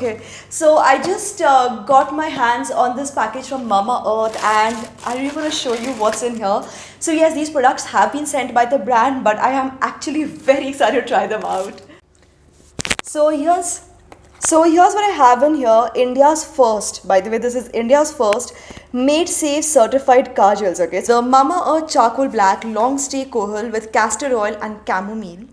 Okay, so I just got my hands on this package from Mama Earth and I'm really going to show you what's in here. So yes, these products have been sent by the brand, but I am actually very excited to try them out. So here's so here's what I have in here. India's first, by the way, this is India's first made safe certified kajals. Okay, so Mama Earth Charcoal Black Long Stay Kohol with castor oil and chamomile.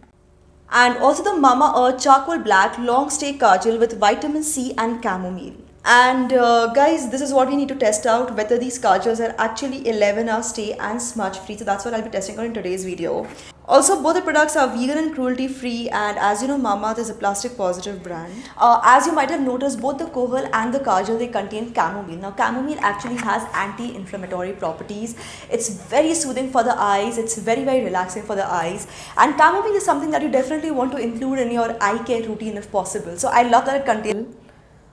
And also the Mama Earth Charcoal Black Long Stay Kajal with vitamin C and chamomile. And guys, this is what we need to test out, whether these kajals are actually 11-hour stay and smudge free. So that's what I'll be testing out in today's video. Also, both the products are vegan and cruelty free, and as you know, Mamaearth is a plastic positive brand. As you might have noticed, both the Kohol and the Kajal, they contain chamomile. Now, chamomile actually has anti-inflammatory properties. It's very soothing for the eyes. It's very, very relaxing for the eyes. And chamomile is something that you definitely want to include in your eye care routine if possible. So I love that it contains.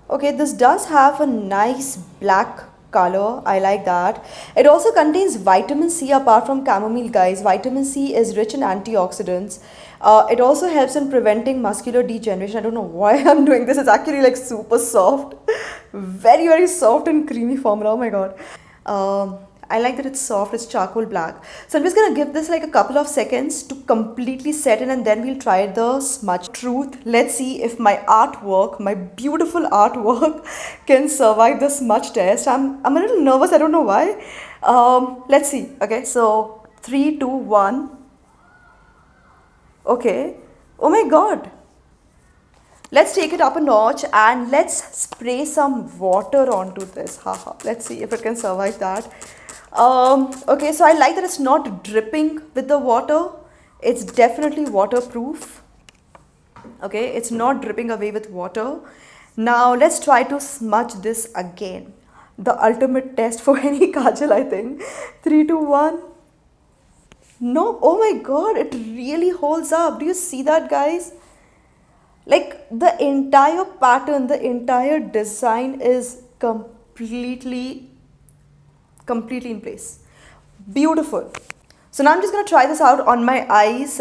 Okay, this does have a nice black color. I like that. It also contains vitamin C apart from chamomile, guys. Vitamin C is rich in antioxidants. It also helps in preventing muscular degeneration. I don't know why I'm doing this. It's actually like super soft. Very, very soft and creamy formula. Oh my god. I like that it's soft, it's charcoal black. So I'm just gonna give this like a couple of seconds to completely set in and then we'll try the smudge. Truth, let's see if my artwork, my beautiful artwork can survive the smudge test. I'm a little nervous, I don't know why. Let's see, okay, so 3, 2, 1. Okay, oh my god. Let's take it up a notch and let's spray some water onto this. Haha, let's see if it can survive that. Okay, so I like that it's not dripping with the water. It's definitely waterproof. Okay, it's not dripping away with water. Now let's try to smudge this again. The ultimate test for any kajal, I think. 3, 2, 1. No, oh my god, it really holds up. Do you see that, guys? Like the entire pattern, the entire design is completely in place. Beautiful. So now I'm just going to try this out on my eyes.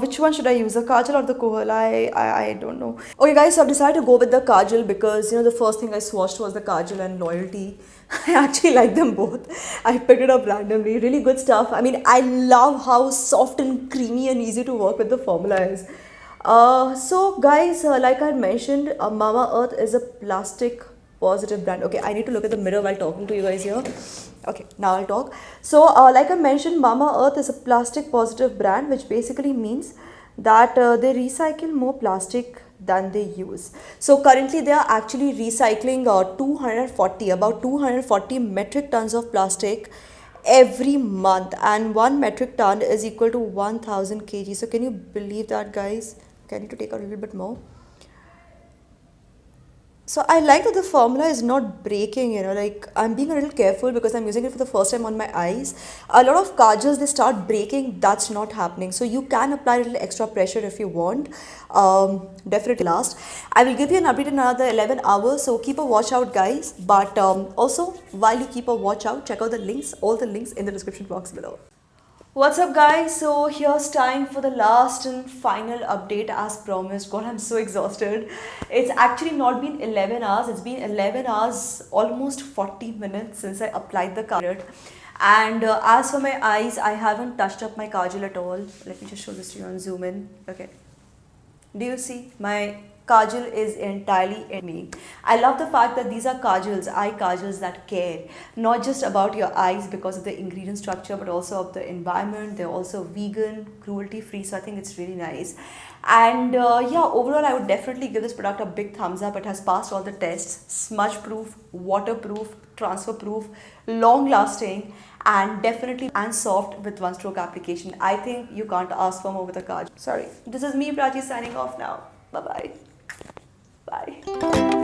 Which one should I use, the kajal or the kohol? I don't know. Okay guys, so I've decided to go with the kajal because, you know, the first thing I swatched was the kajal and loyalty. I actually like them both. I picked it up randomly. Really good stuff. I mean, I love how soft and creamy and easy to work with the formula is. So guys, like I mentioned, Mamaearth is a plastic positive brand. Okay, I need to look at the mirror while talking to you guys here. Okay, now I'll talk. So like I mentioned, Mamaearth is a plastic positive brand, which basically means that they recycle more plastic than they use. So currently they are actually recycling about 240 metric tons of plastic every month, and 1 metric ton is equal to 1000 kg. So can you believe that, guys? Okay, I need to take out a little bit more. So I like that the formula is not breaking, you know, like I'm being a little careful because I'm using it for the first time on my eyes. A lot of kajals, they start breaking, that's not happening. So you can apply a little extra pressure if you want. Definitely last. I will give you an update in another 11 hours, so keep a watch out, guys. But also, while you keep a watch out, check out the links, all the links in the description box below. What's up, guys? So here's time for the last and final update as promised. God, I'm so exhausted. It's actually not been 11 hours. It's been 11 hours, almost 40 minutes since I applied the kajal. And as for my eyes, I haven't touched up my kajal at all. Let me just show this to you and zoom in. Okay. Do you see? My kajal is entirely in me. I love the fact that these are kajals, eye kajals that care, not just about your eyes because of the ingredient structure, but also of the environment. They're also vegan, cruelty free, so I think it's really nice. And yeah, overall I would definitely give this product a big thumbs up. It has passed all the tests: smudge proof, waterproof, transfer proof, long lasting, and definitely and soft with one stroke application. I think you can't ask for more with a kajal. Sorry, this is me, Prachi, signing off now. Bye bye. Bye.